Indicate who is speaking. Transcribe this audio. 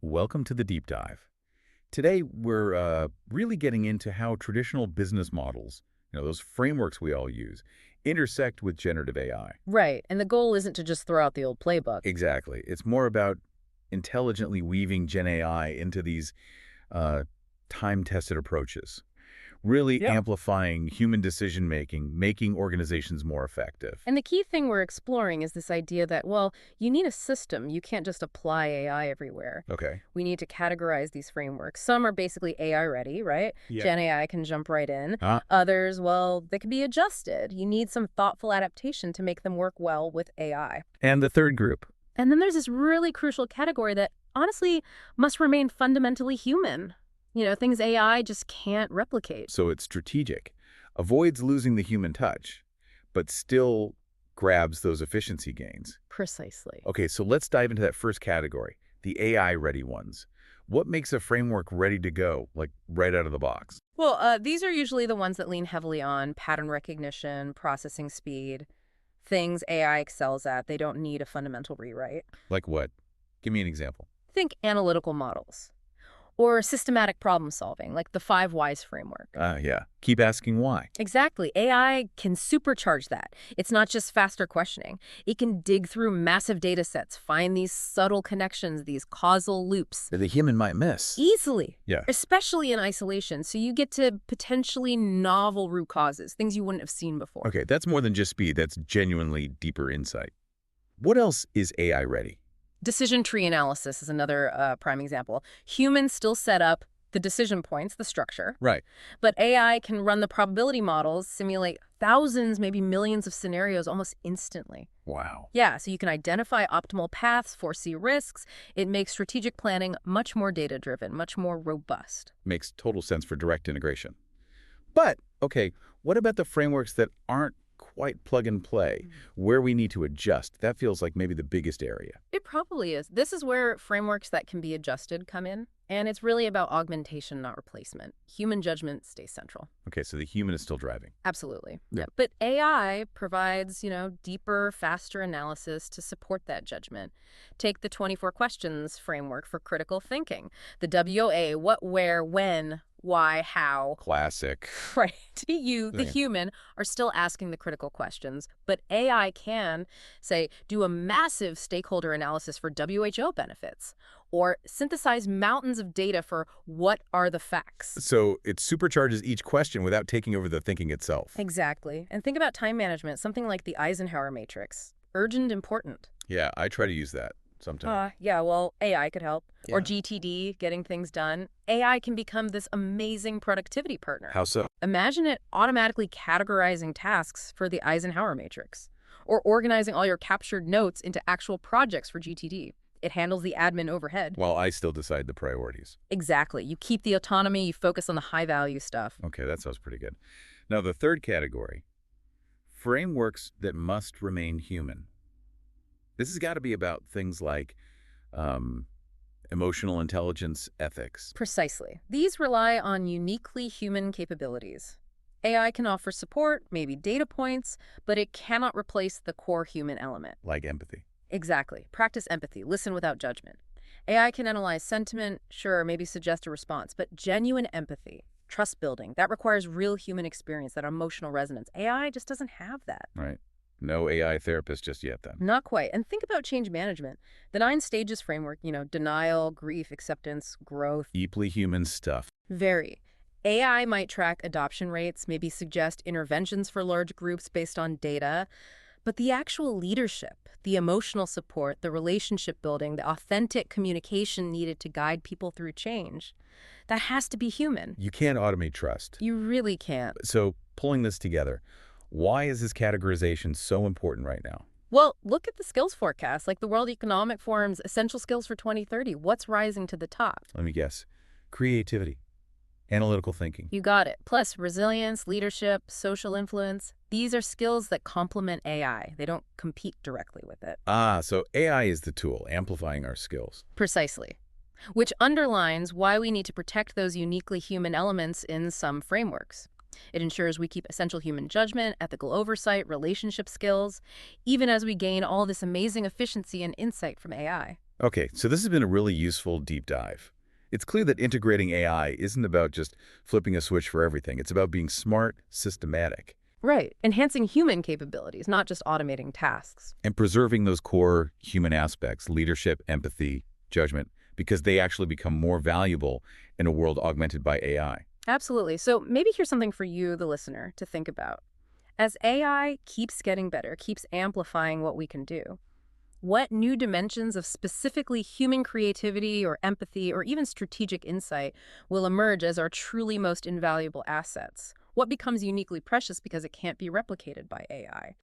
Speaker 1: Welcome to the deep dive. Today, we're really getting into how traditional business models, those frameworks we all use, intersect with generative AI.
Speaker 2: Right, and the goal isn't to just throw out the old playbook.
Speaker 1: Exactly. It's more about intelligently weaving GenAI into these uh, time-tested approaches, really
Speaker 2: Yeah.
Speaker 1: amplifying human decision-making, making organizations more effective.
Speaker 2: And the key thing we're exploring is this idea that, well, you need a system. You can't just apply AI everywhere.
Speaker 1: Okay.
Speaker 2: We need to categorize these frameworks. Some are basically AI ready, right?
Speaker 1: Yeah.
Speaker 2: Gen AI can jump right in.
Speaker 1: Ah,
Speaker 2: Others, well, they can be adjusted. You need some thoughtful adaptation to make them work well with AI.
Speaker 1: and the third group.
Speaker 2: And then there's this really crucial category that honestly must remain fundamentally human. Things AI just can't replicate.
Speaker 1: So it's strategic, avoids losing the human touch, but still grabs those efficiency gains.
Speaker 2: Precisely.
Speaker 1: Okay, so let's dive into that first category, the AI-ready ones. What makes a framework ready to go, like right out of the box?
Speaker 2: Well, these are usually the ones that lean heavily on pattern recognition, processing speed, things AI excels at. They don't need a fundamental rewrite.
Speaker 1: Like what? Give me an example.
Speaker 2: Think analytical models or systematic problem solving, like the 5 Whys framework.
Speaker 1: Yeah. Keep asking why.
Speaker 2: Exactly. AI can supercharge that. It's not just faster questioning. It can dig through massive data sets, find these subtle connections, these causal loops
Speaker 1: That the human might miss.
Speaker 2: easily,
Speaker 1: Yeah.
Speaker 2: especially in isolation. So you get to potentially novel root causes, things you wouldn't have seen before.
Speaker 1: Okay, that's more than just speed. That's genuinely deeper insight. What else is AI ready?
Speaker 2: Decision tree analysis is another prime example. Humans still set up the decision points, the structure,
Speaker 1: Right.
Speaker 2: but AI can run the probability models, simulate thousands, maybe millions of scenarios almost instantly.
Speaker 1: Wow.
Speaker 2: Yeah, so you can identify optimal paths, foresee risks. It makes strategic planning much more data-driven, much more robust.
Speaker 1: Makes total sense for direct integration. But, okay, what about the frameworks that aren't quite plug and play, where we need to adjust? That feels like maybe the biggest area.
Speaker 2: It probably is. This is where frameworks that can be adjusted come in, and it's really about augmentation, not replacement. Human judgment stays central.
Speaker 1: Okay, so the human is still driving.
Speaker 2: Absolutely.
Speaker 1: Yeah.
Speaker 2: But AI provides, deeper, faster analysis to support that judgment. Take the 24 questions framework for critical thinking. The WOA, what, where, when, why, how.
Speaker 1: Classic.
Speaker 2: Right. You, the
Speaker 1: Yeah.
Speaker 2: human, are still asking the critical questions, but AI can, say, do a massive stakeholder analysis for WHO benefits, or synthesize mountains of data for what are the facts.
Speaker 1: So it supercharges each question without taking over the thinking itself.
Speaker 2: Exactly. And think about time management, something like the Eisenhower matrix. Urgent, important.
Speaker 1: Yeah, I try to use that sometimes.
Speaker 2: Yeah, well, AI could help. Or
Speaker 1: Yeah.
Speaker 2: GTD, getting things done. AI can become this amazing productivity partner.
Speaker 1: How so?
Speaker 2: Imagine it automatically categorizing tasks for the Eisenhower matrix, or organizing all your captured notes into actual projects for GTD. It handles the admin overhead.
Speaker 1: While I still decide the priorities.
Speaker 2: Exactly. You keep the autonomy, you focus on the high-value stuff.
Speaker 1: Okay, that sounds pretty good. Now, the third category, frameworks that must remain human. This has got to be about things like emotional intelligence, ethics.
Speaker 2: Precisely. These rely on uniquely human capabilities. AI can offer support, maybe data points, but it cannot replace the core human element.
Speaker 1: Like empathy.
Speaker 2: Exactly. Practice empathy. Listen without judgment. AI can analyze sentiment, sure, maybe suggest a response, but genuine empathy, trust building, that requires real human experience, that emotional resonance. AI just doesn't have that.
Speaker 1: Right. No AI therapist just yet, then.
Speaker 2: Not quite. And think about change management. The 9 stages framework, denial, grief, acceptance, growth.
Speaker 1: Deeply human stuff.
Speaker 2: Very. AI might track adoption rates, maybe suggest interventions for large groups based on data, but the actual leadership, the emotional support, the relationship building, the authentic communication needed to guide people through change, that has to be human.
Speaker 1: You can't automate trust.
Speaker 2: You really can't.
Speaker 1: So, pulling this together, why is this categorization so important right now?
Speaker 2: Well, look at the skills forecast, like the World Economic Forum's essential skills for 2030. What's rising to the top?
Speaker 1: Let me guess. Creativity. Analytical thinking.
Speaker 2: You got it. Plus resilience, leadership, social influence. These are skills that complement AI. They don't compete directly with it.
Speaker 1: So AI is the tool, amplifying our skills.
Speaker 2: Precisely. Which underlines why we need to protect those uniquely human elements in some frameworks. It ensures we keep essential human judgment, ethical oversight, relationship skills, even as we gain all this amazing efficiency and insight from AI.
Speaker 1: Okay, so this has been a really useful deep dive. It's clear that integrating AI isn't about just flipping a switch for everything. It's about being smart, systematic,
Speaker 2: Right. Enhancing human capabilities, not just automating tasks.
Speaker 1: and preserving those core human aspects, leadership, empathy, judgment, because they actually become more valuable in a world augmented by AI.
Speaker 2: Absolutely. So maybe here's something for you, the listener, to think about. As AI keeps getting better, keeps amplifying what we can do, what new dimensions of specifically human creativity or empathy or even strategic insight will emerge as our truly most invaluable assets? What becomes uniquely precious because it can't be replicated by AI?